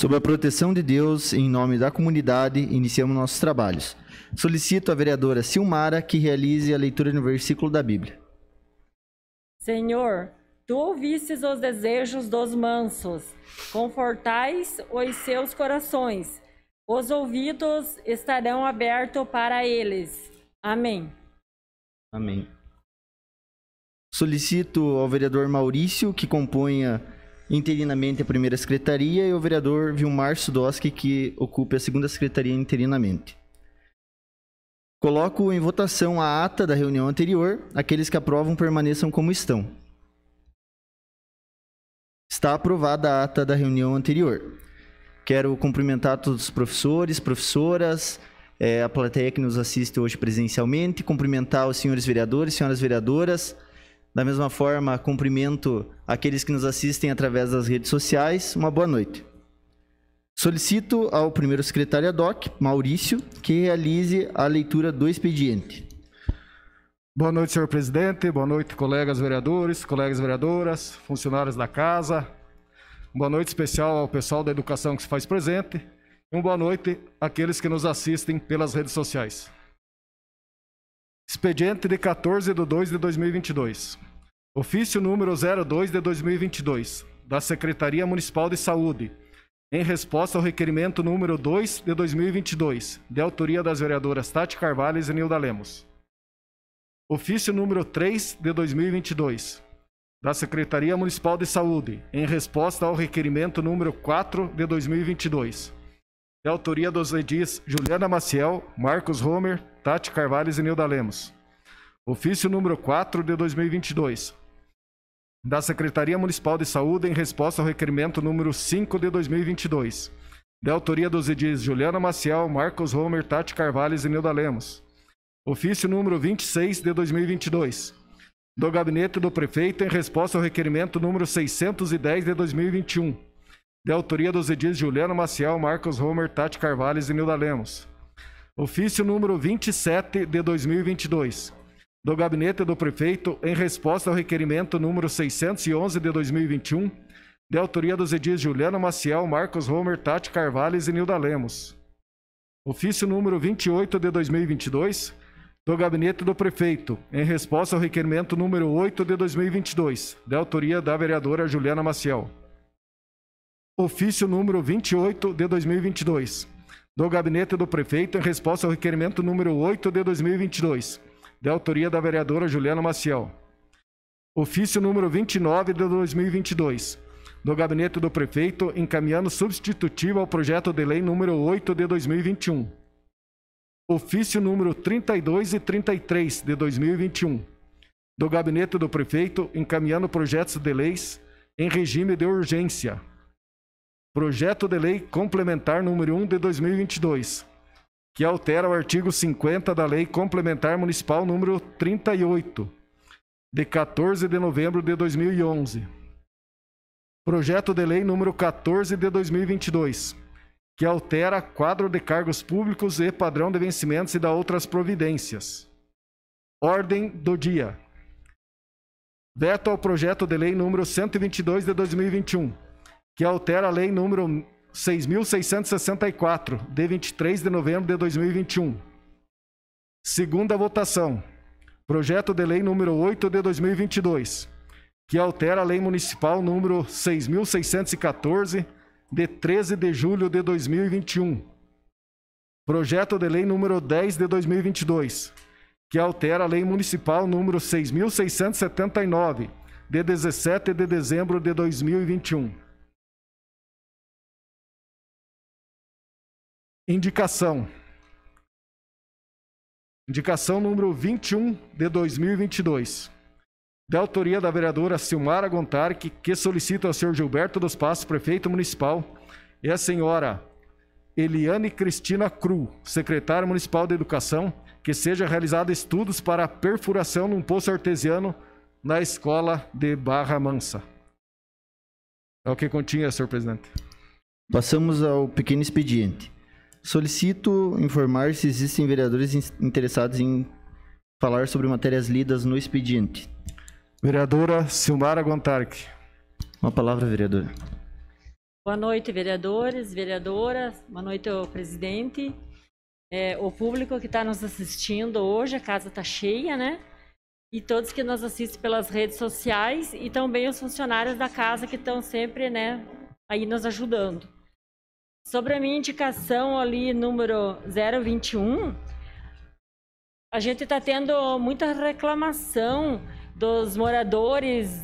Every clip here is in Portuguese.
Sob a proteção de Deus, em nome da comunidade, iniciamos nossos trabalhos. Solicito a vereadora Silmara que realize a leitura no versículo da Bíblia. Senhor, tu ouvistes os desejos dos mansos, confortais os seus corações, os ouvidos estarão abertos para eles. Amém. Amém. Solicito ao vereador Maurício que componha interinamente a primeira secretaria e o vereador Vilmar Sudoski que ocupe a segunda secretaria interinamente. Coloco em votação a ata da reunião anterior. Aqueles que aprovam permaneçam como estão. Está aprovada a ata da reunião anterior. Quero cumprimentar todos os professores, professoras, a plateia que nos assiste hoje presencialmente, cumprimentar os senhores vereadores, senhoras vereadoras. Da mesma forma, cumprimento aqueles que nos assistem através das redes sociais. Uma boa noite. Solicito ao primeiro secretário ad hoc, Maurício, que realize a leitura do expediente. Boa noite, senhor presidente. Boa noite, colegas vereadores, colegas vereadoras, funcionários da casa. Boa noite especial ao pessoal da educação que se faz presente. E uma boa noite àqueles que nos assistem pelas redes sociais. Expediente de 14/2/2022. Ofício número 02/2022, da Secretaria Municipal de Saúde, em resposta ao requerimento número 2/2022, de autoria das vereadoras Tati Carvalho e Zenilda Lemos. Ofício número 3/2022, da Secretaria Municipal de Saúde, em resposta ao requerimento número 4/2022, de autoria dos edis Juliana Maciel, Marcos Homer, Tati Carvalho e Zenilda Lemos. Ofício número 4/2022, da Secretaria Municipal de Saúde, em resposta ao requerimento número 5/2022, de autoria dos edis Juliana Maciel, Marcos Homer, Tati Carvalho e Zenilda Lemos. Ofício número 26/2022, do Gabinete do Prefeito, em resposta ao requerimento número 610/2021, de autoria dos edis Juliana Maciel, Marcos Homer, Tati Carvalho e Zenilda Lemos. Ofício número 27/2022, do Gabinete do Prefeito, em resposta ao requerimento número 611/2021, de autoria dos edis Juliana Maciel, Marcos Homer, Tati Carvalho e Zenilda Lemos. Ofício número 28/2022, do Gabinete do Prefeito, em resposta ao requerimento número 8/2022, de autoria da vereadora Juliana Maciel. Ofício número 28/2022, do Gabinete do Prefeito, em resposta ao requerimento número 8/2022, de autoria da vereadora Juliana Maciel. Ofício número 29/2022, do Gabinete do Prefeito, encaminhando substitutivo ao projeto de lei número 8/2021. Ofício número 32 e 33 de 2021, do Gabinete do Prefeito, encaminhando projetos de leis em regime de urgência. Projeto de lei complementar número 1 de 2022, que altera o artigo 50 da Lei Complementar Municipal número 38, de 14 de novembro de 2011. Projeto de lei número 14 de 2022, que altera quadro de cargos públicos e padrão de vencimentos e dá outras providências. Ordem do dia. Veto ao projeto de lei número 122 de 2021, que altera a lei número 6.664, de 23 de novembro de 2021. Segunda votação. Projeto de lei número 8 de 2022, que altera a lei municipal número 6.614, de 13 de julho de 2021. Projeto de lei número 10 de 2022, que altera a lei municipal número 6.679, de 17 de dezembro de 2021. Indicação. Indicação número 21 de 2022. De autoria da vereadora Silmara Gontarque, que solicita ao senhor Gilberto dos Passos, prefeito municipal, e a senhora Eliane Cristina Cru, secretária municipal de educação, que seja realizado estudos para a perfuração num poço artesiano na escola de Barra Mansa. É o que continha, senhor presidente. Passamos ao pequeno expediente. Solicito informar se existem vereadores interessados em falar sobre matérias lidas no expediente. Vereadora Silmara Gontarque. Uma palavra, vereadora. Boa noite, vereadores, vereadoras. Boa noite, ao presidente. O público que está nos assistindo hoje, a casa está cheia, né? E todos que nos assistem pelas redes sociais e também os funcionários da casa que estão sempre, né, aí nos ajudando. Sobre a minha indicação ali, número 021, a gente está tendo muita reclamação dos moradores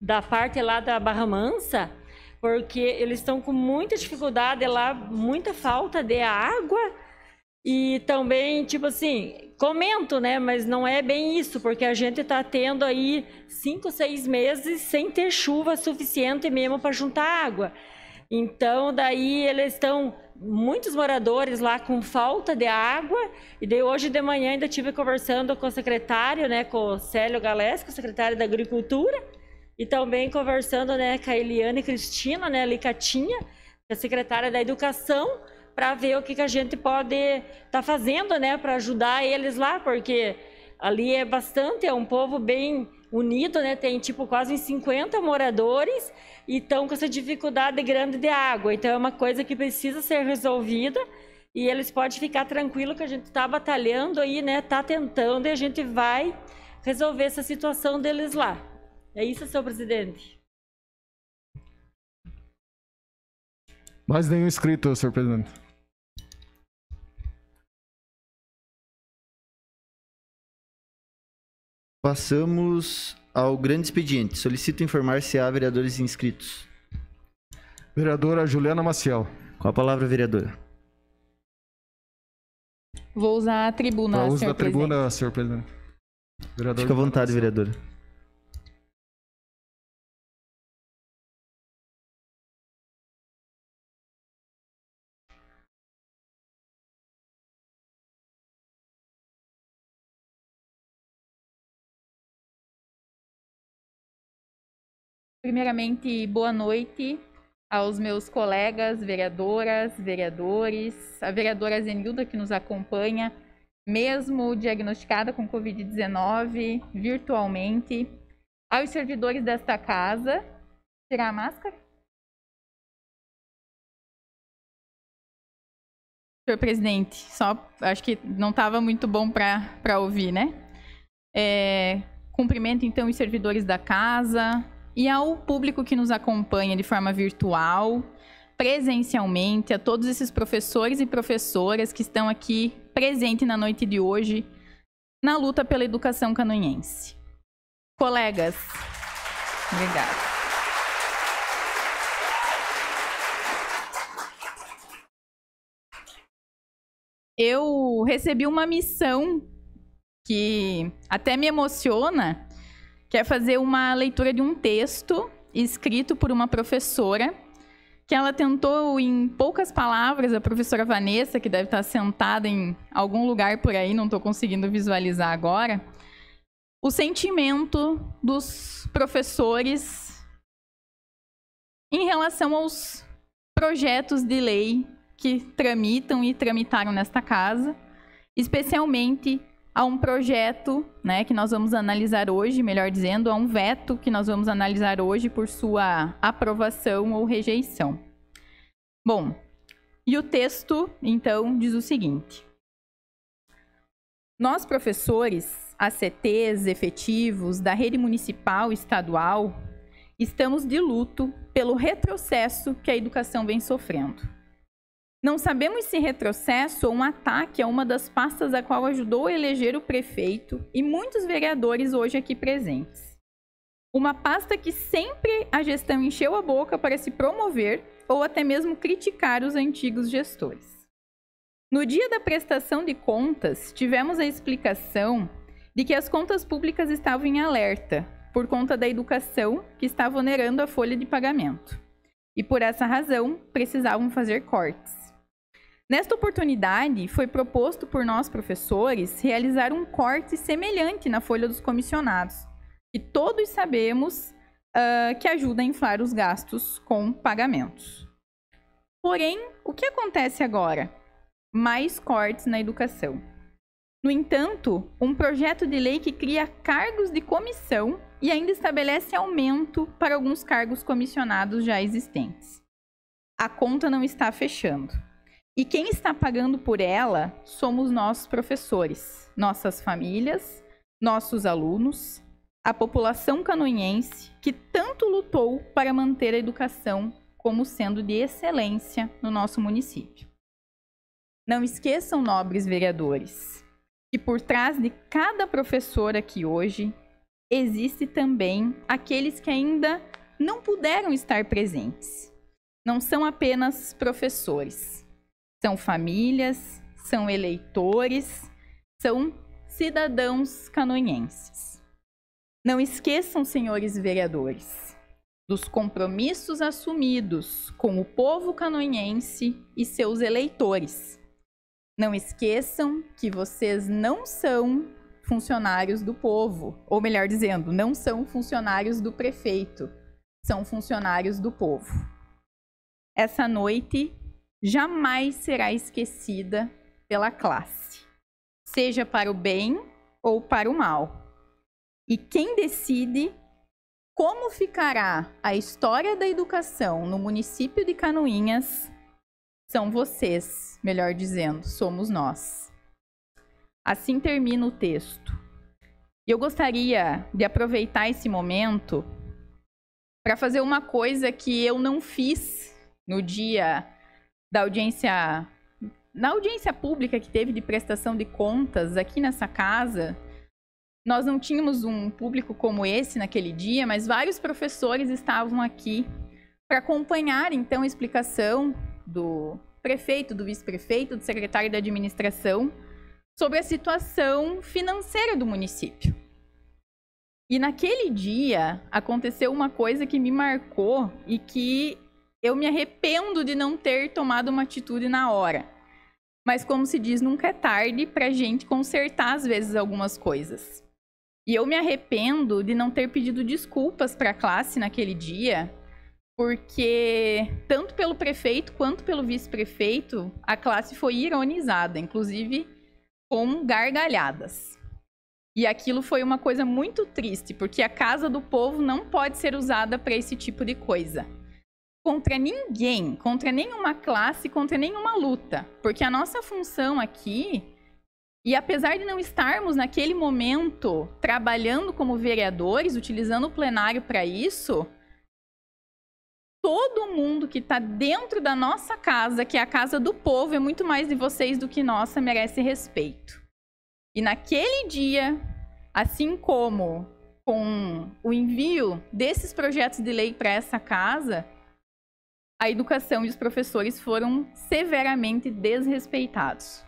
da parte lá da Barra Mansa, porque eles estão com muita dificuldade lá, muita falta de água e também, tipo assim, comento, né, mas não é bem isso, porque a gente está tendo aí 5, 6 meses sem ter chuva suficiente mesmo para juntar água. Então, daí eles estão, muitos moradores lá com falta de água, e daí hoje de manhã ainda estive conversando com o secretário, né, com o Célio Galesco, secretário da Agricultura, e também conversando, né, com a Eliane Cristina, né, a Licatinha, que é a secretária da Educação, para ver o que a gente pode estar fazendo, né, para ajudar eles lá, porque ali é um povo bem unido, né, tem tipo quase 50 moradores e estão com essa dificuldade grande de água, então é uma coisa que precisa ser resolvida e eles podem ficar tranquilo que a gente está batalhando aí, né, está tentando e a gente vai resolver essa situação deles lá. É isso, senhor presidente. Mais nenhum inscrito, senhor presidente. Passamos ao grande expediente. Solicito informar se há vereadores inscritos. Vereadora Juliana Maciel. Com a palavra, vereadora. Vou usar a tribuna, Para uso senhor da tribuna, presidente. senhor presidente. Vereador Fica à vontade, Maciel. vereadora. Primeiramente, boa noite aos meus colegas, vereadoras, vereadores, a vereadora Zenilda que nos acompanha, mesmo diagnosticada com Covid-19, virtualmente, aos servidores desta casa. Tirar a máscara? Senhor presidente, só acho que não estava muito bom para ouvir, né? Cumprimento então os servidores da casa e ao público que nos acompanha de forma virtual, presencialmente, a todos esses professores e professoras que estão aqui presentes na noite de hoje na luta pela educação canoinhense. Colegas, obrigada. Eu recebi uma missão que até me emociona, que é fazer uma leitura de um texto escrito por uma professora, que ela tentou, em poucas palavras, a professora Vanessa, que deve estar sentada em algum lugar por aí, não estou conseguindo visualizar agora, o sentimento dos professores em relação aos projetos de lei que tramitam e tramitaram nesta casa, especialmente a um projeto, né, que nós vamos analisar hoje, melhor dizendo, a um veto que nós vamos analisar hoje por sua aprovação ou rejeição. Bom, e o texto, então, diz o seguinte: nós, professores, ACTs, efetivos da rede municipal e estadual, estamos de luto pelo retrocesso que a educação vem sofrendo. Não sabemos se retrocesso ou um ataque a uma das pastas a qual ajudou a eleger o prefeito e muitos vereadores hoje aqui presentes. Uma pasta que sempre a gestão encheu a boca para se promover ou até mesmo criticar os antigos gestores. No dia da prestação de contas, tivemos a explicação de que as contas públicas estavam em alerta por conta da educação que estava onerando a folha de pagamento. E por essa razão, precisavam fazer cortes. Nesta oportunidade, foi proposto por nós, professores, realizar um corte semelhante na folha dos comissionados, que todos sabemos que ajuda a inflar os gastos com pagamentos. Porém, o que acontece agora? Mais cortes na educação. No entanto, um projeto de lei que cria cargos de comissão e ainda estabelece aumento para alguns cargos comissionados já existentes. a conta não está fechando. E quem está pagando por ela somos nós, professores, nossas famílias, nossos alunos, a população canoinhense que tanto lutou para manter a educação como sendo de excelência no nosso município. Não esqueçam, nobres vereadores, que por trás de cada professor aqui hoje, existe também aqueles que ainda não puderam estar presentes. Não são apenas professores, são famílias, são eleitores, são cidadãos canoinhenses. Não esqueçam, senhores vereadores, dos compromissos assumidos com o povo canoinhense e seus eleitores. Não esqueçam que vocês não são funcionários do povo, ou melhor dizendo, não são funcionários do prefeito, são funcionários do povo. Essa noite jamais será esquecida pela classe, seja para o bem ou para o mal. E quem decide como ficará a história da educação no município de Canoinhas são vocês, melhor dizendo, somos nós. Assim termina o texto. Eu gostaria de aproveitar esse momento para fazer uma coisa que eu não fiz no dia da audiência, na audiência pública que teve de prestação de contas aqui nessa casa. Nós não tínhamos um público como esse naquele dia, mas vários professores estavam aqui para acompanhar, então, a explicação do prefeito, do vice-prefeito, do secretário da administração sobre a situação financeira do município. E naquele dia aconteceu uma coisa que me marcou e que eu me arrependo de não ter tomado uma atitude na hora. Mas, como se diz, nunca é tarde para a gente consertar, às vezes, algumas coisas. E eu me arrependo de não ter pedido desculpas para a classe naquele dia, porque tanto pelo prefeito quanto pelo vice-prefeito, a classe foi ironizada, inclusive com gargalhadas. E aquilo foi uma coisa muito triste, porque a Casa do Povo não pode ser usada para esse tipo de coisa. Contra ninguém, contra nenhuma classe, contra nenhuma luta. Porque a nossa função aqui, e apesar de não estarmos naquele momento trabalhando como vereadores, utilizando o plenário para isso, todo mundo que está dentro da nossa casa, que é a Casa do Povo, é muito mais de vocês do que nossa, merece respeito. E naquele dia, assim como com o envio desses projetos de lei para essa casa, a educação e os professores foram severamente desrespeitados.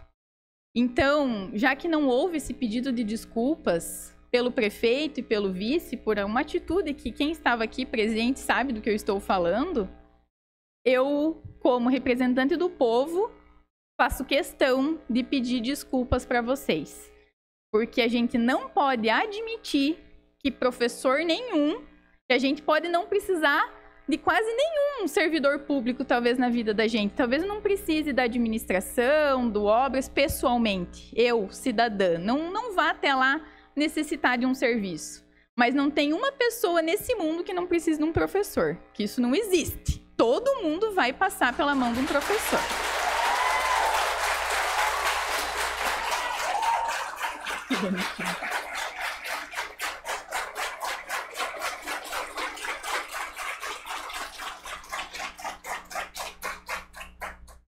Então, já que não houve esse pedido de desculpas pelo prefeito e pelo vice por uma atitude que quem estava aqui presente sabe do que eu estou falando, eu, como representante do povo, faço questão de pedir desculpas para vocês. Porque a gente não pode admitir que professor nenhum, que a gente pode não precisar de quase nenhum servidor público, talvez, na vida da gente. Talvez não precise da administração, do obras, pessoalmente. Eu, cidadã, não vá até lá necessitar de um serviço. Mas não tem uma pessoa nesse mundo que não precise de um professor. Que isso não existe. Todo mundo vai passar pela mão de um professor. Que bonitinho.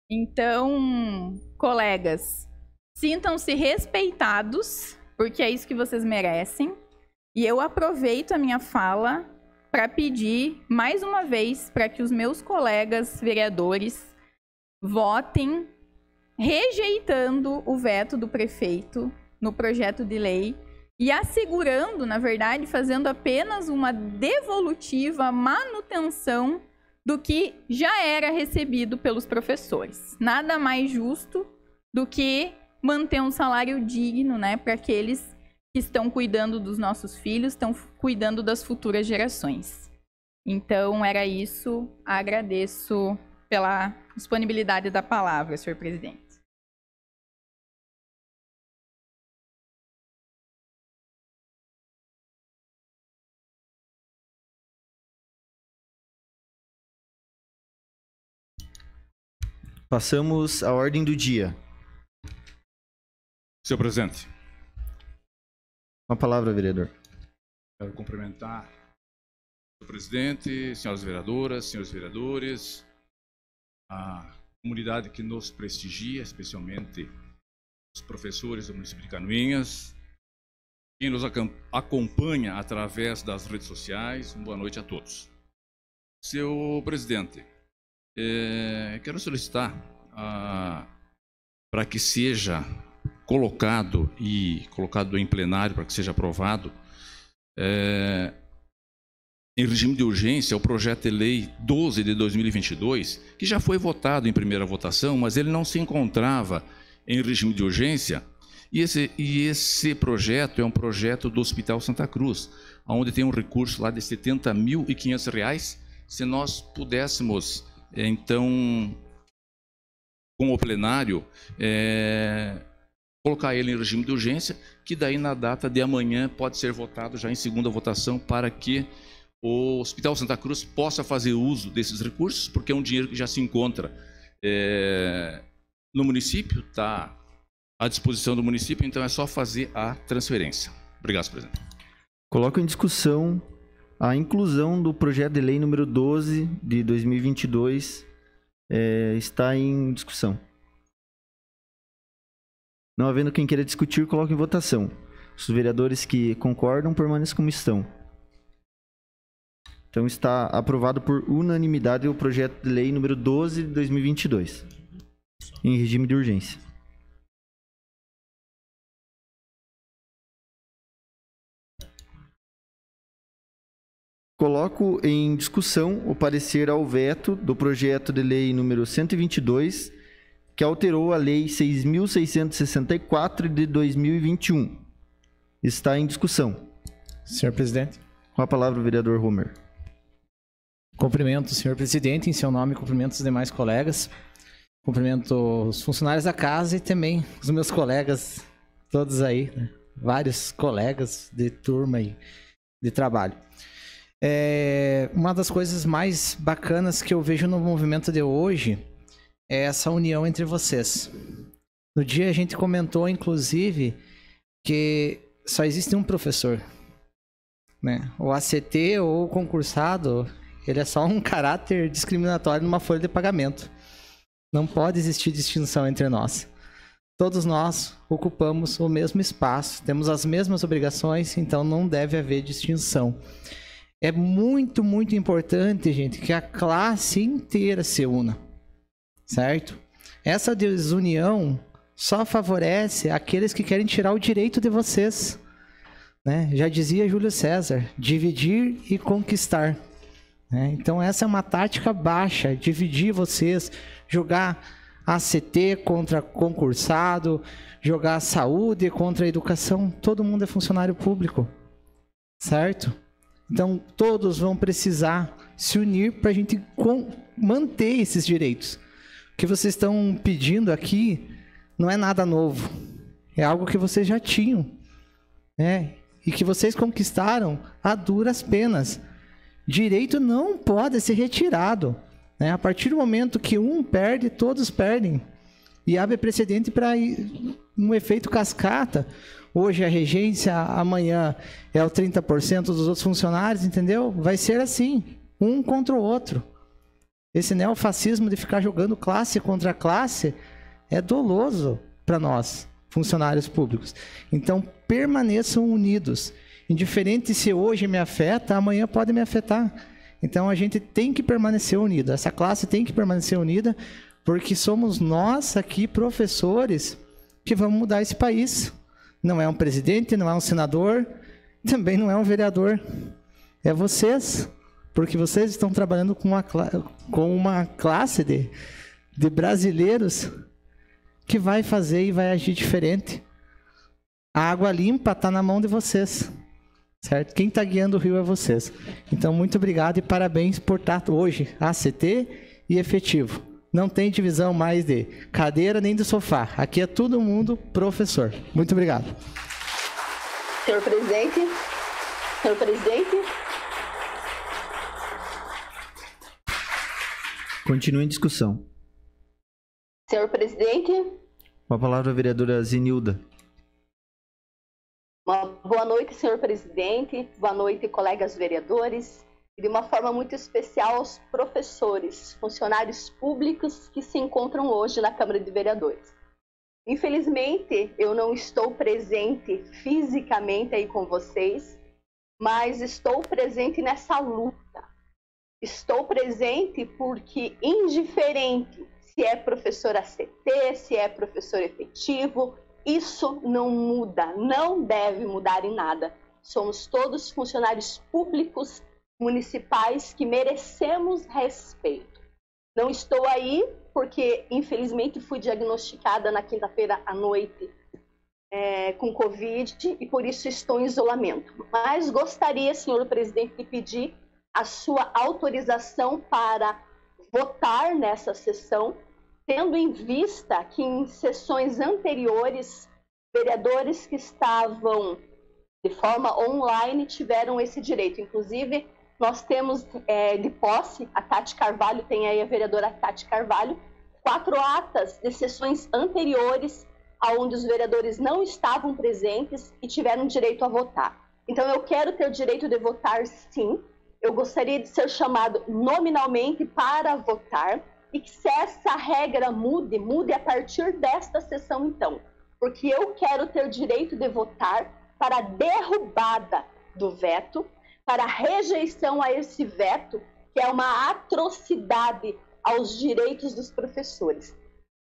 Então, colegas, sintam-se respeitados, porque é isso que vocês merecem. E eu aproveito a minha fala para pedir, mais uma vez, para que os meus colegas vereadores votem rejeitando o veto do prefeito no projeto de lei e assegurando, na verdade, fazendo apenas uma devolutiva manutenção do que já era recebido pelos professores. Nada mais justo do que manter um salário digno, né, para aqueles que estão cuidando dos nossos filhos, estão cuidando das futuras gerações. Então, era isso. Agradeço pela disponibilidade da palavra, senhor presidente. Passamos à ordem do dia. Senhor presidente, Com a palavra, vereador. quero cumprimentar o presidente, senhoras vereadoras, senhores vereadores, a comunidade que nos prestigia, especialmente os professores do município de Canoinhas, quem nos acompanha através das redes sociais. Boa noite a todos. Senhor presidente, quero solicitar para que seja colocado em plenário, para que seja aprovado, em regime de urgência, o projeto de lei 12 de 2022, que já foi votado em primeira votação, mas ele não se encontrava em regime de urgência. E esse projeto é um projeto do Hospital Santa Cruz, onde tem um recurso lá de R$ 70.500. Se nós pudéssemos, então, com o plenário, colocar ele em regime de urgência, que daí na data de amanhã pode ser votado já em segunda votação, para que o Hospital Santa Cruz possa fazer uso desses recursos, porque é um dinheiro que já se encontra no município, está à disposição do município, então é só fazer a transferência. Obrigado, senhor presidente. Coloco em discussão a inclusão do projeto de lei número 12 de 2022. Está em discussão. Não havendo quem queira discutir, coloco em votação. Os vereadores que concordam permaneçam como estão. Então está aprovado por unanimidade o projeto de lei número 12 de 2022, em regime de urgência. Coloco em discussão o parecer ao veto do projeto de lei número 122, que alterou a lei 6.664 de 2021. Está em discussão. Senhor presidente. Com a palavra o vereador Homer. Cumprimento o senhor presidente, em seu nome, cumprimento os demais colegas, cumprimento os funcionários da casa e também os meus colegas, todos aí, né? Vários colegas de turma e de trabalho. Uma das coisas mais bacanas que eu vejo no movimento de hoje é essa união entre vocês. No dia a gente comentou, inclusive, que só existe um professor, né? O ACT ou o concursado, ele é só um caráter discriminatório numa folha de pagamento. Não pode existir distinção entre nós. Todos nós ocupamos o mesmo espaço, temos as mesmas obrigações, então não deve haver distinção. É muito, muito importante, gente, que a classe inteira se una, certo? Essa desunião só favorece aqueles que querem tirar o direito de vocês, né? Já dizia Júlio César, dividir e conquistar. Então essa é uma tática baixa, dividir vocês, jogar ACT contra concursado, jogar saúde contra educação. Todo mundo é funcionário público, certo? Então todos vão precisar se unir para a gente manter esses direitos. O que vocês estão pedindo aqui não é nada novo, é algo que vocês já tinham, né? E que vocês conquistaram a duras penas. Direito não pode ser retirado, né? A partir do momento que um perde, todos perdem. E abre precedente para um efeito cascata. Hoje a regência, amanhã é o 30% dos outros funcionários, entendeu? Vai ser assim, um contra o outro. Esse neofascismo de ficar jogando classe contra classe é doloso para nós, funcionários públicos. Então permaneçam unidos. Indiferente se hoje me afeta, amanhã pode me afetar. Então a gente tem que permanecer unido. Essa classe tem que permanecer unida, porque somos nós aqui, professores, que vamos mudar esse país. Não é um presidente, não é um senador, também não é um vereador. É vocês, porque vocês estão trabalhando com uma classe de brasileiros que vai fazer e vai agir diferente. A água limpa está na mão de vocês, certo? Quem está guiando o rio é vocês. Então, muito obrigado e parabéns por estar hoje ACT e efetivo. Não tem divisão mais de cadeira nem de sofá. Aqui é todo mundo professor. Muito obrigado. Senhor presidente. Senhor presidente. Continua em discussão. Senhor presidente, Com a palavra a vereadora Zenilda. uma boa noite, senhor presidente, boa noite, colegas vereadores, e de uma forma muito especial aos professores, funcionários públicos que se encontram hoje na Câmara de Vereadores. Infelizmente, eu não estou presente fisicamente aí com vocês, mas estou presente nessa luta. Estou presente porque, indiferente se é professor ACT, se é professor efetivo, isso não muda, não deve mudar em nada. Somos todos funcionários públicos municipais que merecemos respeito. Não estou aí porque, infelizmente, fui diagnosticada na quinta-feira à noite com Covid e por isso estou em isolamento. Mas gostaria, senhor presidente, de pedir a sua autorização para votar nessa sessão, tendo em vista que em sessões anteriores, vereadores que estavam de forma online tiveram esse direito. Inclusive, nós temos de posse, a Tati Carvalho, tem aí a vereadora Tati Carvalho, 4 atas de sessões anteriores, onde os vereadores não estavam presentes e tiveram direito a votar. Então, eu quero ter o direito de votar, sim. Eu gostaria de ser chamado nominalmente para votar e que se essa regra mude a partir desta sessão, então. Porque eu quero ter o direito de votar para a derrubada do veto, para a rejeição a esse veto, que é uma atrocidade aos direitos dos professores.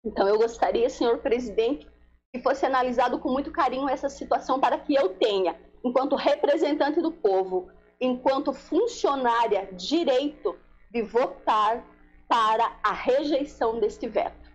Então, eu gostaria, senhor presidente, que fosse analisado com muito carinho essa situação para que eu tenha, enquanto representante do povo, enquanto funcionária, direito de votar para a rejeição deste veto.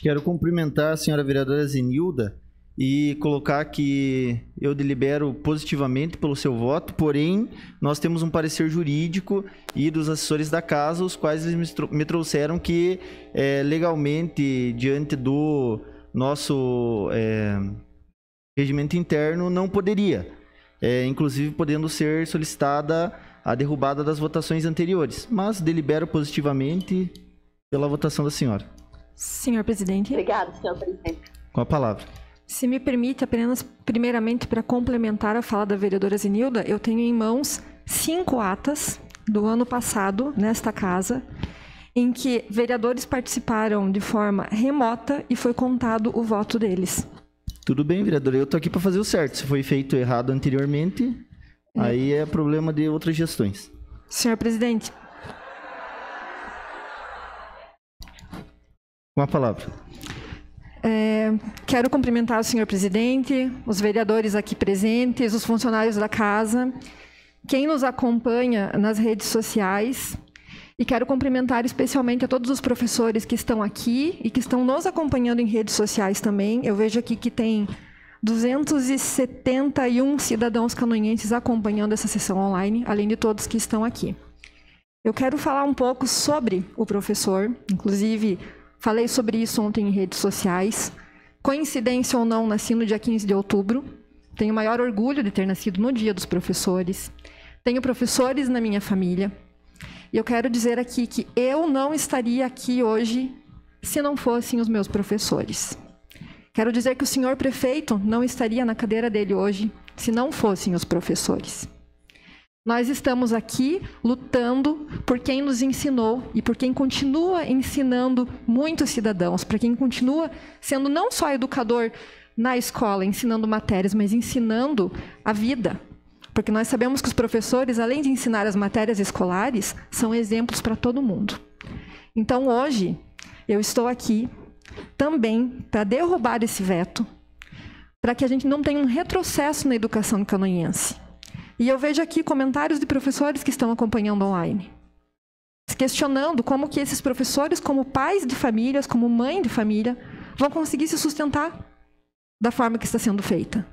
Quero cumprimentar a senhora vereadora Zenilda e colocar que eu delibero positivamente pelo seu voto, porém, nós temos um parecer jurídico e dos assessores da casa, os quais eles me trouxeram que legalmente, diante do nosso regimento interno, não poderia, inclusive podendo ser solicitada a derrubada das votações anteriores, mas delibero positivamente pela votação da senhora. Senhor presidente. Obrigada, senhor presidente. Com a palavra. Se me permite, apenas primeiramente para complementar a fala da vereadora Zenilda, eu tenho em mãos 5 atas do ano passado, nesta casa, em que vereadores participaram de forma remota e foi contado o voto deles. Tudo bem, vereadora, eu estou aqui para fazer o certo. Se foi feito errado anteriormente, aí é problema de outras gestões. Senhor presidente. Com a palavra. Quero cumprimentar o senhor presidente, os vereadores aqui presentes, os funcionários da casa, quem nos acompanha nas redes sociais, e quero cumprimentar especialmente a todos os professores que estão aqui e que estão nos acompanhando em redes sociais também. Eu vejo aqui que tem 271 cidadãos canoinenses acompanhando essa sessão online, além de todos que estão aqui. Eu quero falar um pouco sobre o professor, inclusive falei sobre isso ontem em redes sociais. Coincidência ou não, nasci no dia 15 de outubro. Tenho o maior orgulho de ter nascido no Dia dos Professores. Tenho professores na minha família. E eu quero dizer aqui que eu não estaria aqui hoje se não fossem os meus professores. Quero dizer que o senhor prefeito não estaria na cadeira dele hoje se não fossem os professores. Nós estamos aqui lutando por quem nos ensinou e por quem continua ensinando muitos cidadãos, para quem continua sendo não só educador na escola, ensinando matérias, mas ensinando a vida. Porque nós sabemos que os professores, além de ensinar as matérias escolares, são exemplos para todo mundo. Então, hoje, eu estou aqui também para derrubar esse veto, para que a gente não tenha um retrocesso na educação canoinense. E eu vejo aqui comentários de professores que estão acompanhando online, questionando como que esses professores, como pais de famílias, como mãe de família, vão conseguir se sustentar da forma que está sendo feita.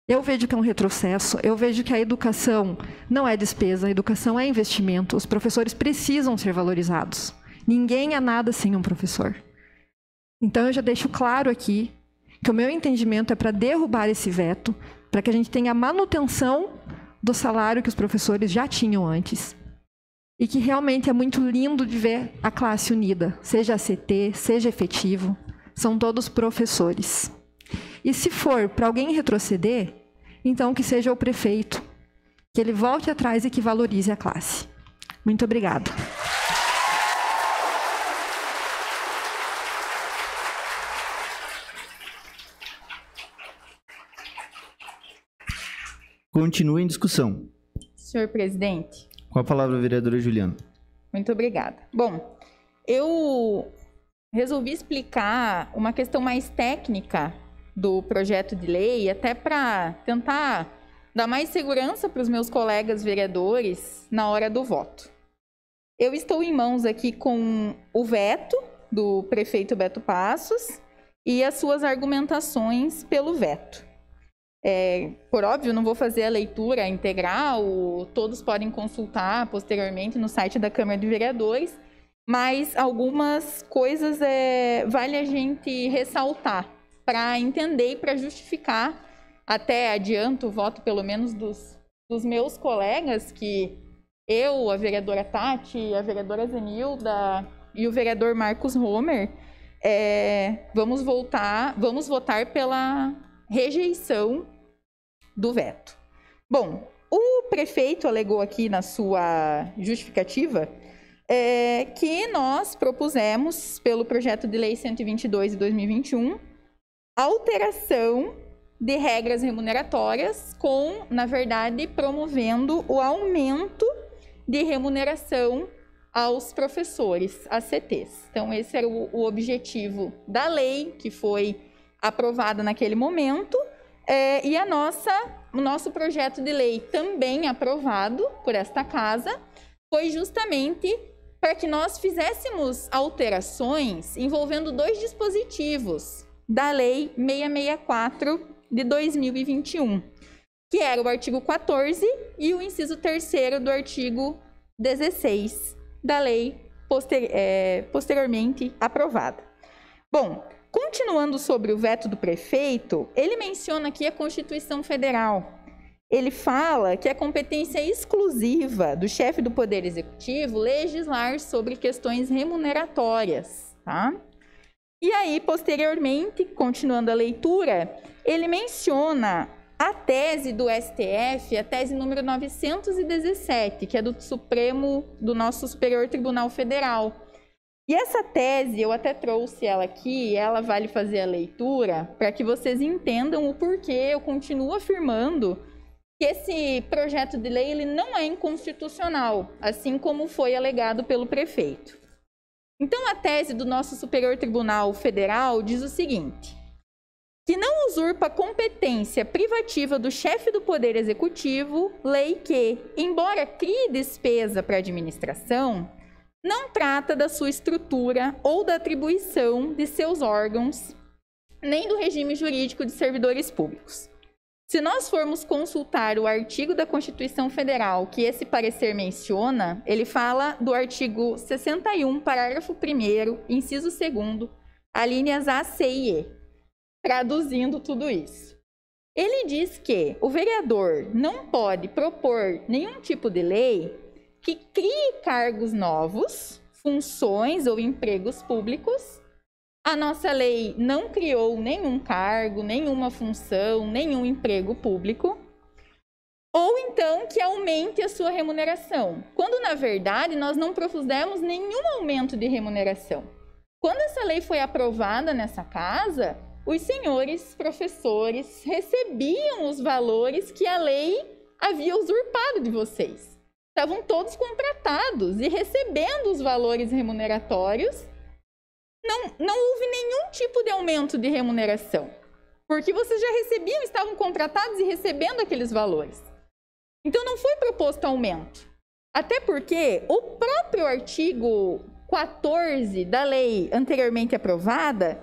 Eu vejo que é um retrocesso, eu vejo que a educação não é despesa, a educação é investimento, os professores precisam ser valorizados. Ninguém é nada sem um professor. Então, eu já deixo claro aqui que o meu entendimento é para derrubar esse veto, para que a gente tenha a manutenção do salário que os professores já tinham antes. E que realmente é muito lindo de ver a classe unida, seja ACT, seja efetivo, são todos professores. E se for para alguém retroceder, então que seja o prefeito, que ele volte atrás e que valorize a classe. Muito obrigada. Continua em discussão. Senhor presidente. Com a palavra, a vereadora Juliana. Muito obrigada. Bom, eu resolvi explicar uma questão mais técnica do projeto de lei, até para tentar dar mais segurança para os meus colegas vereadores na hora do voto. Eu estou em mãos aqui com o veto do prefeito Beto Passos e as suas argumentações pelo veto. Por óbvio, não vou fazer a leitura integral, todos podem consultar posteriormente no site da Câmara de Vereadores, mas algumas coisas vale a gente ressaltar para entender e para justificar, até adianto o voto pelo menos dos meus colegas, que eu, a vereadora Tati, a vereadora Zenilda e o vereador Marcos Homer, vamos votar pela rejeição do veto. Bom, o prefeito alegou aqui na sua justificativa que nós propusemos, pelo projeto de lei 122 de 2021, alteração de regras remuneratórias com, na verdade, promovendo o aumento de remuneração aos professores, ACTs. Então, esse era o objetivo da lei que foi aprovada naquele momento. E o nosso projeto de lei, também aprovado por esta casa, foi justamente para que nós fizéssemos alterações envolvendo 2 dispositivos da Lei 664 de 2021, que era o artigo 14 e o inciso 3º do artigo 16 da lei posteriormente aprovada. Bom, continuando sobre o veto do prefeito, ele menciona aqui a Constituição Federal. Ele fala que é competência exclusiva do chefe do Poder Executivo legislar sobre questões remuneratórias, tá? E aí, posteriormente, continuando a leitura, ele menciona a tese do STF, a tese número 917, que é do nosso Superior Tribunal Federal. E essa tese, eu até trouxe ela aqui, ela vale fazer a leitura, para que vocês entendam o porquê eu continuo afirmando que esse projeto de lei ele não é inconstitucional, assim como foi alegado pelo prefeito. Então, a tese do nosso Superior Tribunal Federal diz o seguinte: que não usurpa competência privativa do chefe do Poder Executivo, lei que, embora crie despesa para a administração, não trata da sua estrutura ou da atribuição de seus órgãos, nem do regime jurídico de servidores públicos. Se nós formos consultar o artigo da Constituição Federal que esse parecer menciona, ele fala do artigo 61, parágrafo 1º, inciso 2º, alíneas A, C e E, traduzindo tudo isso. Ele diz que o vereador não pode propor nenhum tipo de lei que crie cargos novos, funções ou empregos públicos. A nossa lei não criou nenhum cargo, nenhuma função, nenhum emprego público. Ou então que aumente a sua remuneração, quando na verdade nós não propusemos nenhum aumento de remuneração. Quando essa lei foi aprovada nessa casa, os senhores professores recebiam os valores que a lei havia usurpado de vocês. Estavam todos contratados e recebendo os valores remuneratórios. Não houve nenhum tipo de aumento de remuneração, porque vocês já recebiam, estavam contratados e recebendo aqueles valores. Então, não foi proposto aumento. Até porque o próprio artigo 14 da lei anteriormente aprovada,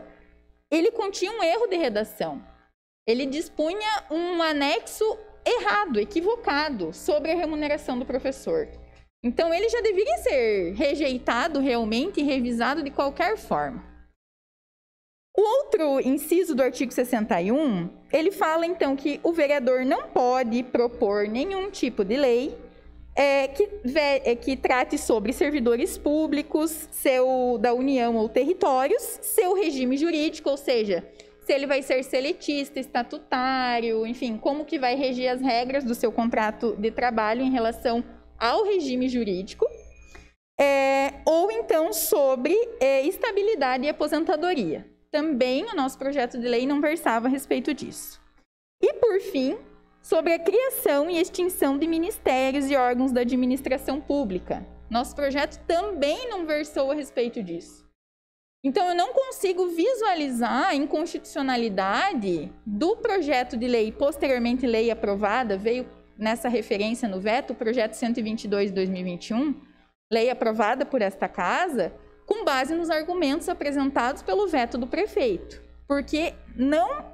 ele continha um erro de redação. Ele dispunha um anexo errado, equivocado, sobre a remuneração do professor. Então, ele já deveria ser rejeitado realmente e revisado de qualquer forma. O outro inciso do artigo 61, ele fala, então, que o vereador não pode propor nenhum tipo de lei que trate sobre servidores públicos, da União ou territórios, seu regime jurídico, ou seja, se ele vai ser seletista, estatutário, enfim, como que vai reger as regras do seu contrato de trabalho em relação ao regime jurídico, ou então sobre estabilidade e aposentadoria. Também o nosso projeto de lei não versava a respeito disso. E, por fim, sobre a criação e extinção de ministérios e órgãos da administração pública. Nosso projeto também não versou a respeito disso. Então, eu não consigo visualizar a inconstitucionalidade do projeto de lei, posteriormente lei aprovada, veio nessa referência no veto, o projeto 122 de 2021, lei aprovada por esta casa, com base nos argumentos apresentados pelo veto do prefeito. Porque não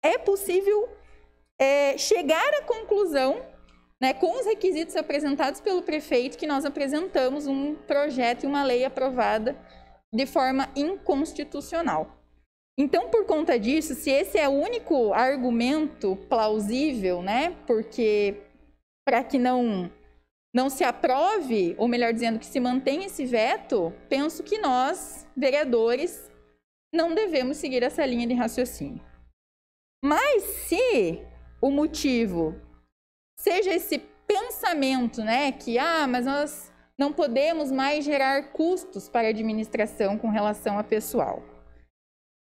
é possível chegar à conclusão, né, com os requisitos apresentados pelo prefeito, que nós apresentamos um projeto e uma lei aprovada de forma inconstitucional. Então, por conta disso, se esse é o único argumento plausível, né, porque para que não se aprove, ou melhor dizendo, que se mantenha esse veto, penso que nós, vereadores, não devemos seguir essa linha de raciocínio. Mas se o motivo seja esse pensamento, né, que mas nós não podemos mais gerar custos para a administração com relação a pessoal.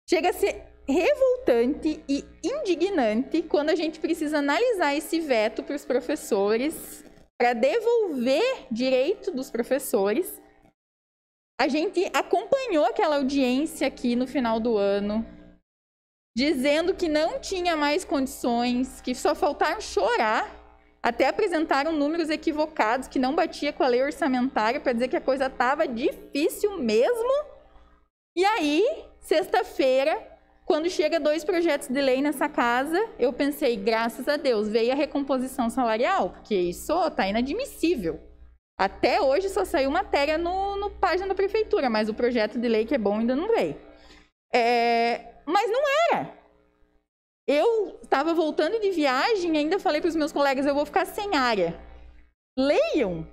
Chega a ser revoltante e indignante quando a gente precisa analisar esse veto para os professores, para devolver direito dos professores. A gente acompanhou aquela audiência aqui no final do ano, dizendo que não tinha mais condições, que só faltaram chorar, até apresentaram números equivocados, que não batia com a lei orçamentária, para dizer que a coisa estava difícil mesmo. E aí, sexta-feira, quando chega 2 projetos de lei nessa casa, eu pensei, graças a Deus, veio a recomposição salarial, porque isso está inadmissível. Até hoje só saiu matéria no página da prefeitura, mas o projeto de lei que é bom ainda não veio. Mas não era. Eu estava voltando de viagem e ainda falei para os meus colegas, eu vou ficar sem área. Leiam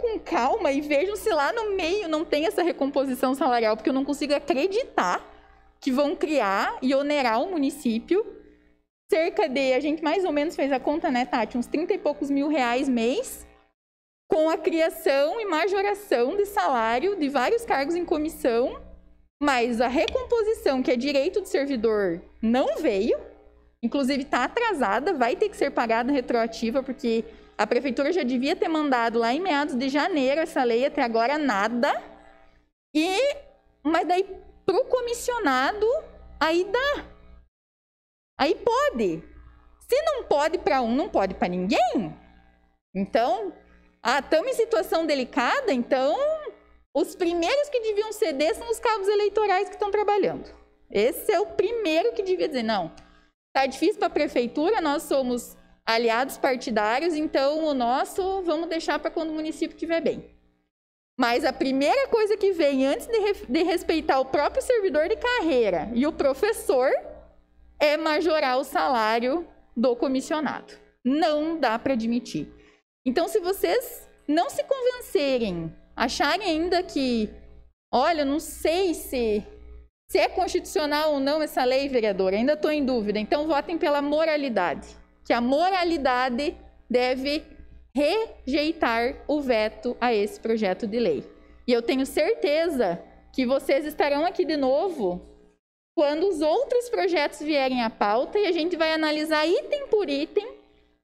com calma e vejam se lá no meio não tem essa recomposição salarial, porque eu não consigo acreditar que vão criar e onerar o município cerca de, a gente mais ou menos fez a conta, né, Tati, uns 30 e poucos mil reais mês, com a criação e majoração de salário de vários cargos em comissão, mas a recomposição, que é direito do servidor, não veio, inclusive está atrasada, vai ter que ser pagada retroativa, porque a prefeitura já devia ter mandado lá em meados de janeiro essa lei, até agora nada. Mas daí, para o comissionado, aí dá. Aí pode. Se não pode para um, não pode para ninguém. Então, estamos em situação delicada, então os primeiros que deviam ceder são os cabos eleitorais que estão trabalhando. Esse é o primeiro que devia dizer, não, está difícil para a prefeitura, nós somos aliados partidários, então o nosso vamos deixar para quando o município estiver bem. Mas a primeira coisa que vem, antes de respeitar o próprio servidor de carreira e o professor, é majorar o salário do comissionado. Não dá para admitir. Então, se vocês não se convencerem, acharem ainda que, olha, não sei se é constitucional ou não essa lei, vereador, ainda estou em dúvida, então votem pela moralidade, que a moralidade deve rejeitar o veto a esse projeto de lei. E eu tenho certeza que vocês estarão aqui de novo quando os outros projetos vierem à pauta e a gente vai analisar item por item,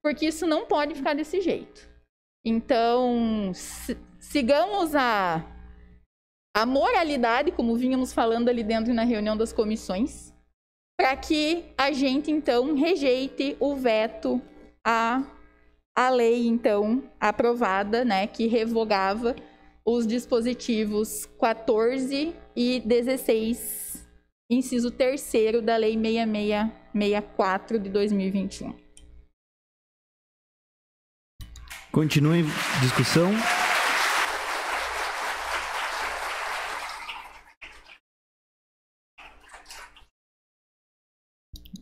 porque isso não pode ficar desse jeito. Então, sigamos a moralidade, como vínhamos falando ali dentro na reunião das comissões, para que a gente, então, rejeite o veto à lei, então, aprovada, né, que revogava os dispositivos 14 e 16, inciso 3º da Lei 6664 de 2021. Continue discussão.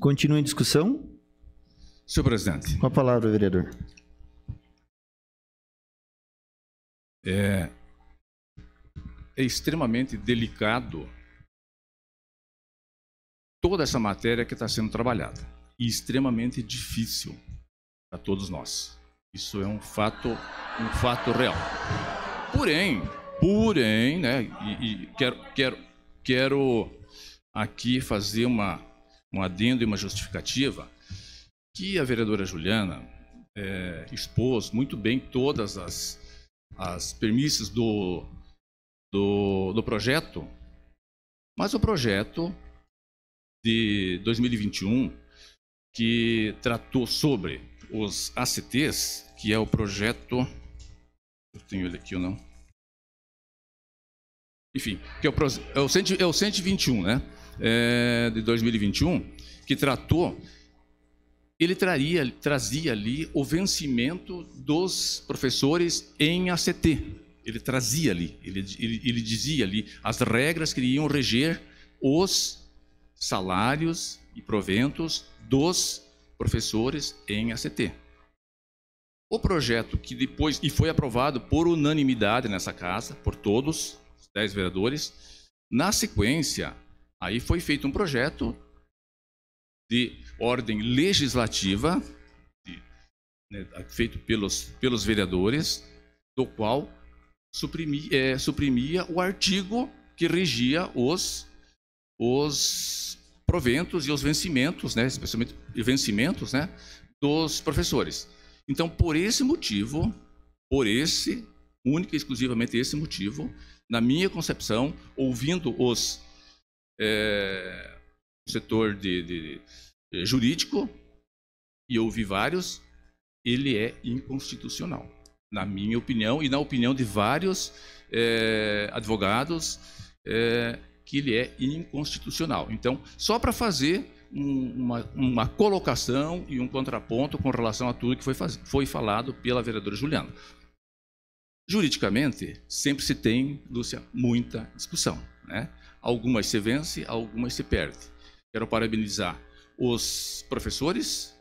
Continua em discussão? Senhor presidente. Com a palavra, vereador. É extremamente delicado toda essa matéria que está sendo trabalhada e extremamente difícil para todos nós. Isso é um fato real. Porém, né? E quero aqui fazer um adendo e uma justificativa que a vereadora Juliana expôs muito bem todas as premissas do projeto, mas o projeto de 2021, que tratou sobre os ACTs, que é o projeto... Eu tenho ele aqui ou não? Enfim, que é o 121, né? De 2021, que tratou... Ele trazia ali o vencimento dos professores em ACT. Ele trazia ali, ele dizia ali as regras que iriam reger os salários e proventos dos professores em ACT. O projeto que depois, e foi aprovado por unanimidade nessa casa, por todos, os 10 vereadores, na sequência, aí foi feito um projeto de ordem legislativa, feito pelos vereadores, do qual suprimia o artigo que regia os proventos e os vencimentos, né, especialmente vencimentos, né, dos professores. Então, por esse motivo, única e exclusivamente esse motivo, na minha concepção, ouvindo o setor jurídico, e ouvi vários, ele é inconstitucional. Na minha opinião e na opinião de vários advogados, que ele é inconstitucional. Então, só para fazer uma colocação e um contraponto com relação a tudo que foi falado pela vereadora Juliana. Juridicamente, sempre se tem, Lúcia, muita discussão, né? Algumas se vence, algumas se perde. Quero parabenizar os professores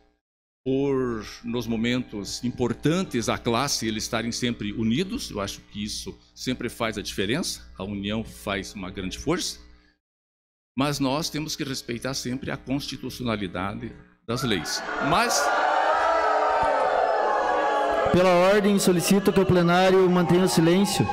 por, nos momentos importantes da classe, eles estarem sempre unidos. Eu acho que isso sempre faz a diferença. A união faz uma grande força. Mas nós temos que respeitar sempre a constitucionalidade das leis. Mas... Pela ordem, solicito que o plenário mantenha o silêncio.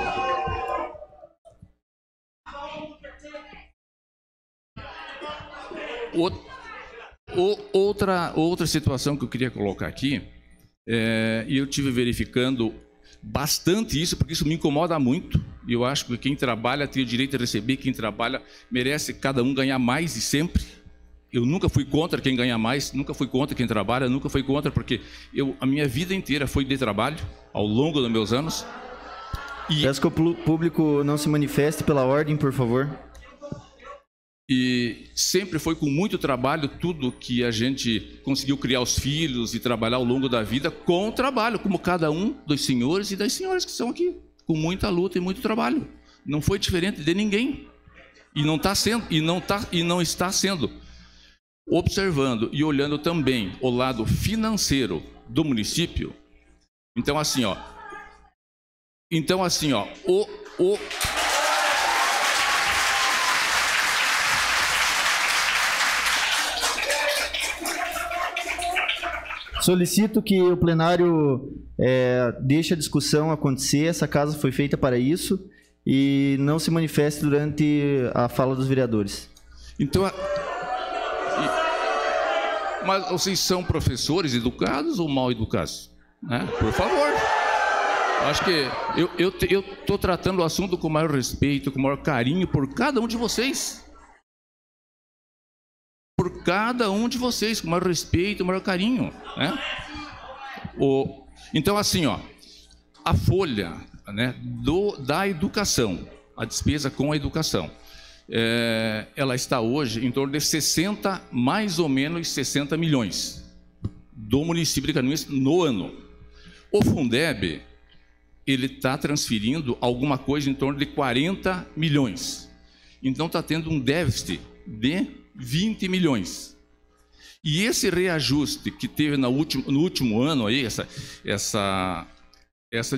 Outra situação que eu queria colocar aqui, e eu tive verificando bastante isso, porque isso me incomoda muito, e eu acho que quem trabalha tem o direito de receber, quem trabalha merece cada um ganhar mais e sempre. Eu nunca fui contra quem ganha mais, nunca fui contra quem trabalha, nunca fui contra, porque a minha vida inteira foi de trabalho, ao longo dos meus anos. Peço que o público não se manifeste pela ordem, por favor. E sempre foi com muito trabalho tudo que a gente conseguiu criar os filhos e trabalhar ao longo da vida com trabalho, como cada um dos senhores e das senhoras que estão aqui, com muita luta e muito trabalho. Não foi diferente de ninguém. E não está sendo, e não está sendo. Observando e olhando também o lado financeiro do município. Então assim, ó, Solicito que o plenário deixe a discussão acontecer. Essa casa foi feita para isso e não se manifeste durante a fala dos vereadores. Então, mas vocês são professores educados ou mal educados? Né? Por favor. Acho que eu estou tratando o assunto com o maior respeito, com o maior carinho por cada um de vocês. Por cada um de vocês, com o maior respeito, o maior carinho, né? Então, assim, ó, a folha, né, da educação, a despesa com a educação, ela está hoje em torno de 60, mais ou menos 60 milhões do município de Canoinhas no ano. O Fundeb, ele está transferindo alguma coisa em torno de 40 milhões. Então, está tendo um déficit de 20 milhões. E esse reajuste que teve no último ano, aí, essa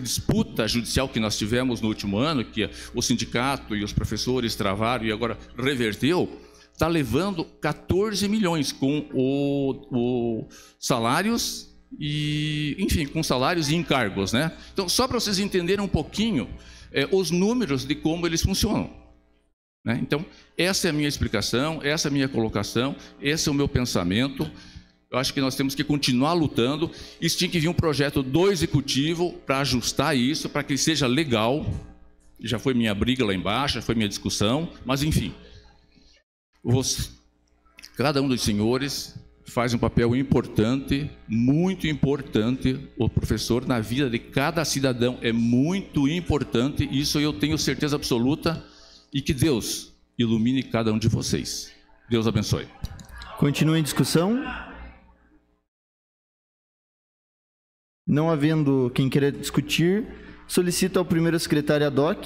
disputa judicial que nós tivemos no último ano, que o sindicato e os professores travaram e agora reverteu, está levando 14 milhões com salários e, enfim, com salários e encargos, né? Então, só para vocês entenderem um pouquinho os números de como eles funcionam, né? Então, essa é a minha explicação, essa é a minha colocação, esse é o meu pensamento. Eu acho que nós temos que continuar lutando. Isso tinha que vir um projeto do Executivo para ajustar isso, para que seja legal. Já foi minha briga lá embaixo, já foi minha discussão, mas enfim. Cada um dos senhores faz um papel importante, muito importante. O professor na vida de cada cidadão é muito importante, isso eu tenho certeza absoluta, e que Deus ilumine cada um de vocês. Deus abençoe. Continua em discussão. Não havendo quem queira discutir, solicito ao primeiro secretário ad hoc,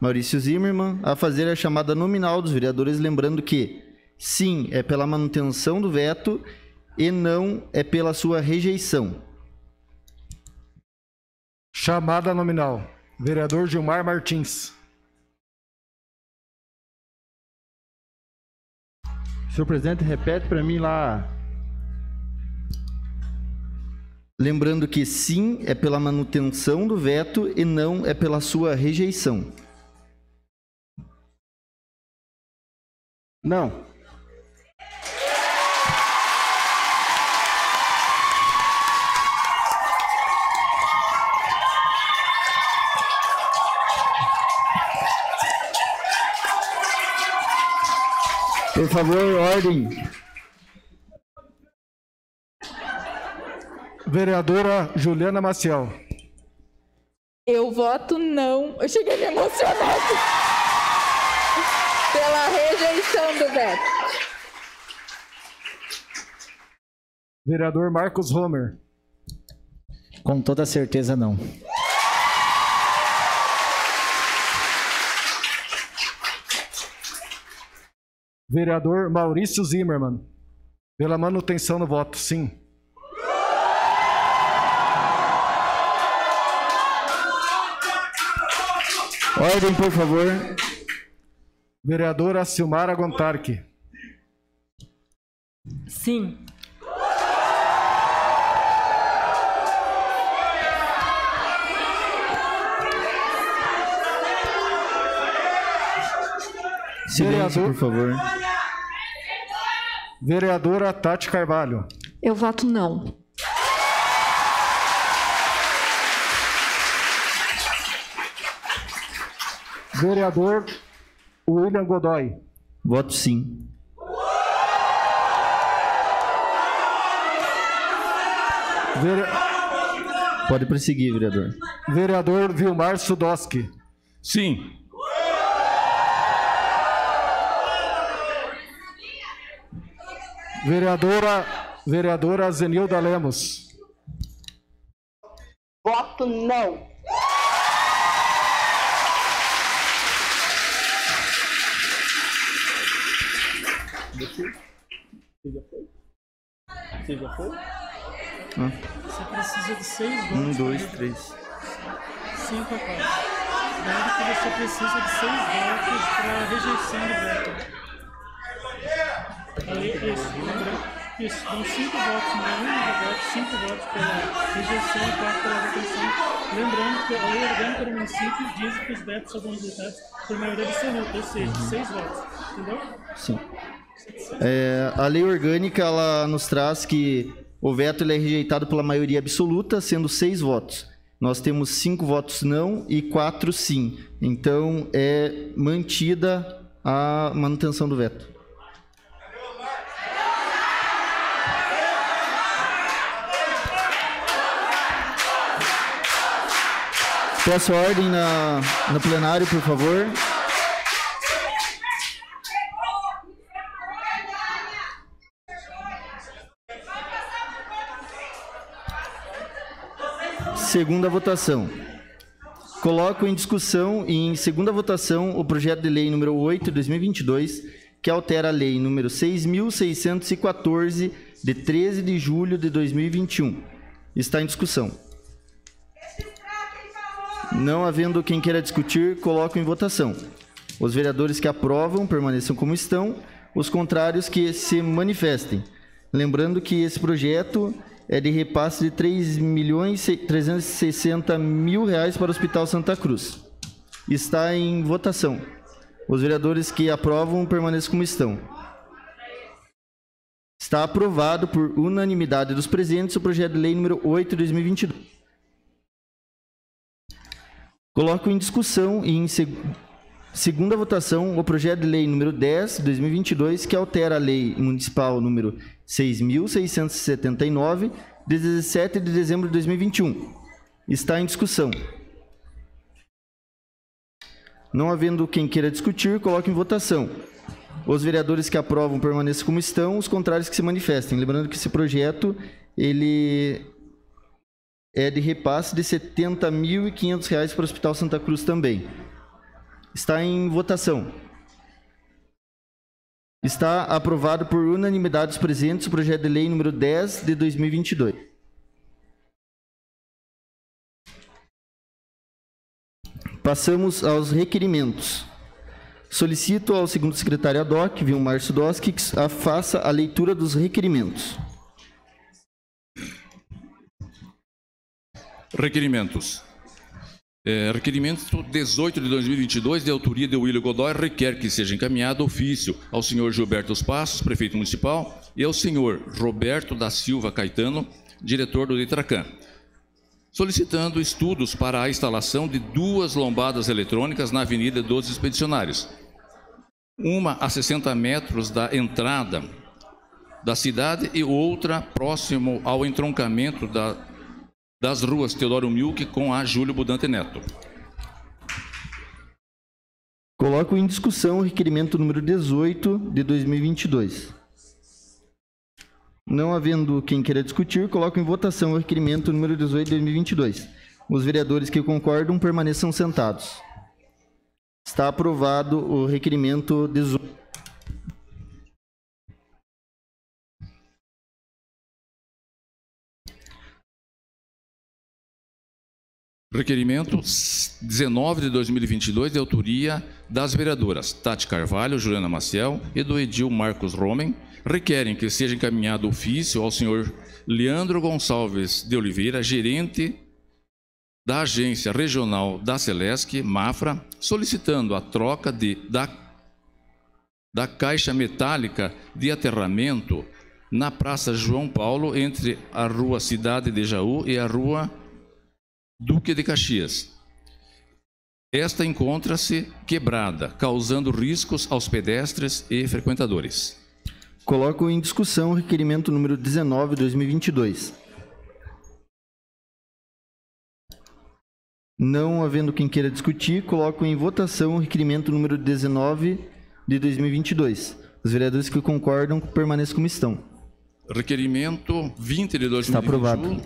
Maurício Zimmermann, a fazer a chamada nominal dos vereadores, lembrando que sim é pela manutenção do veto e não é pela sua rejeição. Chamada nominal. Vereador Gilmar Martins. Senhor presidente, repete para mim lá. Lembrando que sim é pela manutenção do veto e não é pela sua rejeição. Não. Por favor, ordem. Vereadora Juliana Maciel. Eu voto não. Eu cheguei a me emocionar aqui. Pela rejeição do veto. Vereador Marcos Homer. Com toda certeza, não. Vereador Maurício Zimmermann. Pela manutenção no voto, sim. Ordem, por favor. Vereadora Silmara Gontarque. Sim. Silêncio, por favor. Vereadora Tati Carvalho. Eu voto não. Vereador William Godoy. Voto sim. Pode prosseguir, vereador. Vereador Vilmar Sudoski. Sim. Vereadora Zenilda Lemos. Voto não. Você já foi? Você precisa de 6 votos. 1, 2, 3. 5 a 4. Lembre que você precisa de 6 votos para rejeição do veto. Isso, são 5 votos no veto, 5 votos pela rejeição e 4 pela votação. Lembrando que a lei orgânica do município diz que os vetos são resultados por maioria absoluta, ou seja, 6 votos. Entendeu? Sim. A lei orgânica ela nos traz que o veto ele é rejeitado pela maioria absoluta, sendo 6 votos. Nós temos 5 votos não e 4 sim. Então, é mantida a manutenção do veto. Peço ordem no plenário, por favor. Segunda votação. Coloco em discussão e em segunda votação o projeto de lei número 8 de 2022, que altera a lei número 6.614 de 13 de julho de 2021. Está em discussão. Não havendo quem queira discutir, coloco em votação. Os vereadores que aprovam permaneçam como estão, os contrários que se manifestem. Lembrando que esse projeto é de repasse de R$360.000 para o Hospital Santa Cruz. Está em votação. Os vereadores que aprovam permaneçam como estão. Está aprovado por unanimidade dos presentes o projeto de lei número 8 de 2022. Coloco em discussão e em segunda votação o projeto de lei número 10 de 2022, que altera a lei municipal número 6.679, de 17 de dezembro de 2021. Está em discussão. Não havendo quem queira discutir, coloco em votação. Os vereadores que aprovam permaneçam como estão, os contrários que se manifestem. Lembrando que esse projeto ele é de repasse de R$70.500 para o Hospital Santa Cruz também. Está em votação. Está aprovado por unanimidade dos presentes o projeto de lei número 10 de 2022. Passamos aos requerimentos. Solicito ao segundo secretário ad hoc, Vilmar Sudoski, que faça a leitura dos requerimentos. Requerimentos. Requerimento 18 de 2022, de autoria de William Godoy, requer que seja encaminhado ofício ao senhor Gilberto dos Passos, prefeito municipal, e ao senhor Roberto da Silva Caetano, diretor do Detrancan, solicitando estudos para a instalação de 2 lombadas eletrônicas na Avenida dos Expedicionários. Uma a 60 metros da entrada da cidade e outra próximo ao entroncamento das ruas Teodoro Milk com a Júlio Budante Neto. Coloco em discussão o requerimento número 18 de 2022. Não havendo quem queira discutir, coloco em votação o requerimento número 18 de 2022. Os vereadores que concordam permaneçam sentados. Está aprovado o requerimento 18. Requerimento 19 de 2022, de autoria das vereadoras Tati Carvalho, Juliana Maciel e do edil Marcos Romen, requerem que seja encaminhado ofício ao senhor Leandro Gonçalves de Oliveira, gerente da Agência Regional da Celesc, Mafra, solicitando a troca da caixa metálica de aterramento na Praça João Paulo, entre a Rua Cidade de Jaú e a Rua Duque de Caxias. Esta encontra-se quebrada, causando riscos aos pedestres e frequentadores. Coloco em discussão o requerimento número 19 de 2022. Não havendo quem queira discutir, coloco em votação o requerimento número 19 de 2022. Os vereadores que concordam permaneçam como estão. Requerimento 20 de 2021. Está aprovado.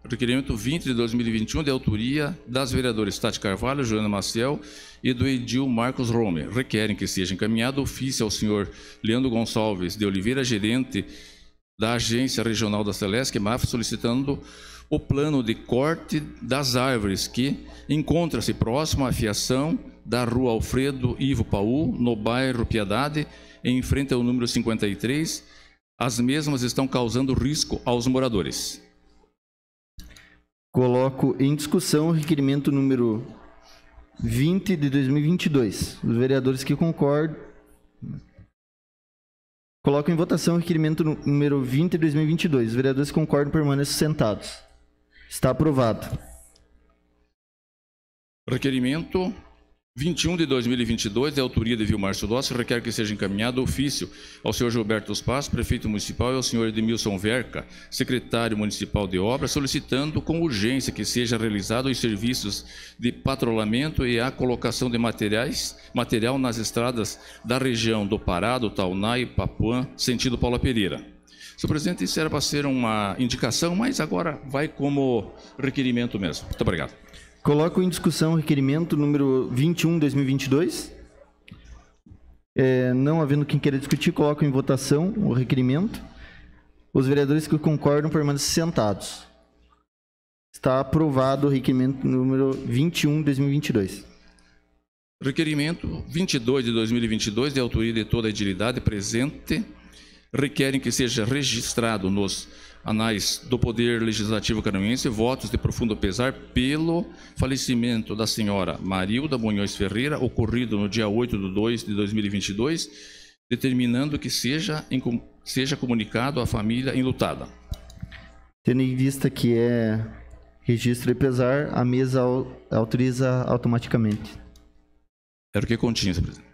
Requerimento 20 de 2021, de autoria das vereadoras Tati Carvalho, Joana Maciel e do edil Marcos Romer. Requerem que seja encaminhado ofício ao senhor Leandro Gonçalves de Oliveira, gerente da Agência Regional da Celesc, Mafra, solicitando o plano de corte das árvores que encontra-se próximo à fiação da Rua Alfredo Ivo Paul, no bairro Piedade, em frente ao número 53. As mesmas estão causando risco aos moradores. Coloco em discussão o requerimento número 20 de 2022. Os vereadores que concordam... Coloco em votação o requerimento número 20 de 2022. Os vereadores que concordam permaneçam sentados. Está aprovado. Requerimento 21 de 2022, de autoria de Vilmar Sudoski, requer que seja encaminhado ofício ao senhor Gilberto dos Passos, prefeito municipal, e ao senhor Edmilson Verca, secretário municipal de obras, solicitando com urgência que seja realizado os serviços de patrulhamento e a colocação de material nas estradas da região do Pará, do Tauná e Papuã, sentido Paula Pereira. Senhor presidente, isso era para ser uma indicação, mas agora vai como requerimento mesmo. Muito obrigado. Coloco em discussão o requerimento número 21 de 2022. Não havendo quem queira discutir, coloco em votação o requerimento. Os vereadores que concordam permanecem sentados. Está aprovado o requerimento número 21 de 2022. Requerimento 22 de 2022, de autoria de toda a edilidade presente, requerem que seja registrado nos anais do Poder Legislativo canadense votos de profundo pesar pelo falecimento da senhora Marilda Munhoz Ferreira, ocorrido no dia 8/2 de 2022, determinando que seja comunicado à família enlutada. Tendo em vista que é registro de pesar, a mesa autoriza automaticamente. Era o que continha, senhor presidente.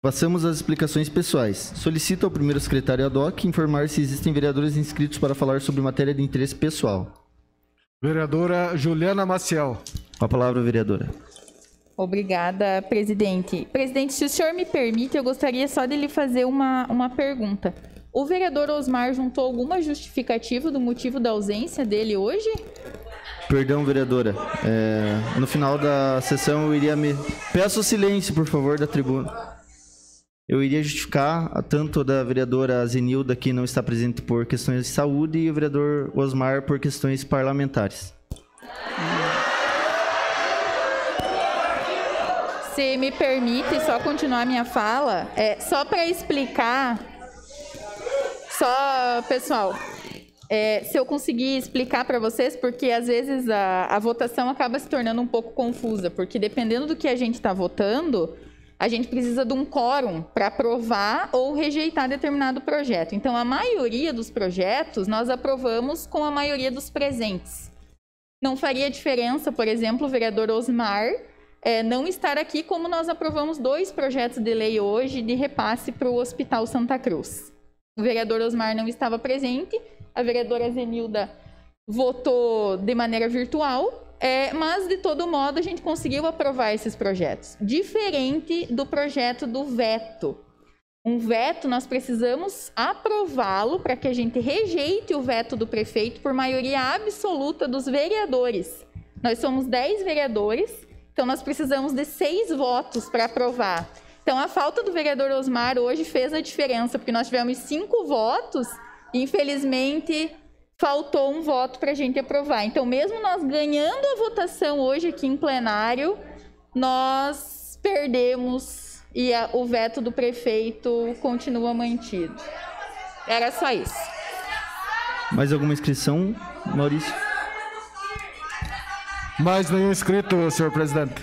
Passamos às explicações pessoais. Solicito ao primeiro secretário ad hoc informar se existem vereadores inscritos para falar sobre matéria de interesse pessoal. Vereadora Juliana Maciel. Com a palavra, vereadora. Obrigada, presidente. Presidente, se o senhor me permite, eu gostaria só de lhe fazer uma pergunta. O vereador Osmar juntou alguma justificativa do motivo da ausência dele hoje? Perdão, vereadora. No final da sessão eu iria Peço silêncio, por favor, da tribuna. Eu iria justificar tanto da vereadora Zenilda, que não está presente por questões de saúde, e o vereador Osmar por questões parlamentares. Se me permite só continuar minha fala, só para explicar, pessoal, se eu conseguir explicar para vocês, porque às vezes a votação acaba se tornando um pouco confusa, porque dependendo do que a gente está votando, a gente precisa de um quórum para aprovar ou rejeitar determinado projeto. Então, a maioria dos projetos nós aprovamos com a maioria dos presentes. Não faria diferença, por exemplo, o vereador Osmar não estar aqui, como nós aprovamos 2 projetos de lei hoje de repasse para o Hospital Santa Cruz. O vereador Osmar não estava presente, a vereadora Zenilda votou de maneira virtual, mas de todo modo a gente conseguiu aprovar esses projetos. Diferente do projeto do veto. Um veto, nós precisamos aprová-lo para que a gente rejeite o veto do prefeito por maioria absoluta dos vereadores. Nós somos 10 vereadores, então nós precisamos de 6 votos para aprovar. Então a falta do vereador Osmar hoje fez a diferença, porque nós tivemos 5 votos e infelizmente faltou um voto para a gente aprovar. Então, mesmo nós ganhando a votação hoje aqui em plenário, nós perdemos e o veto do prefeito continua mantido. Era só isso. Mais alguma inscrição, Maurício? Mais nenhum inscrito, senhor presidente.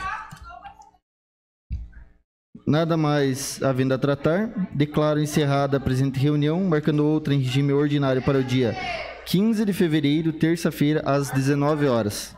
Nada mais havendo a tratar, declaro encerrada a presente reunião, marcando outra em regime ordinário para o dia 15 de fevereiro, terça-feira, às 19 horas.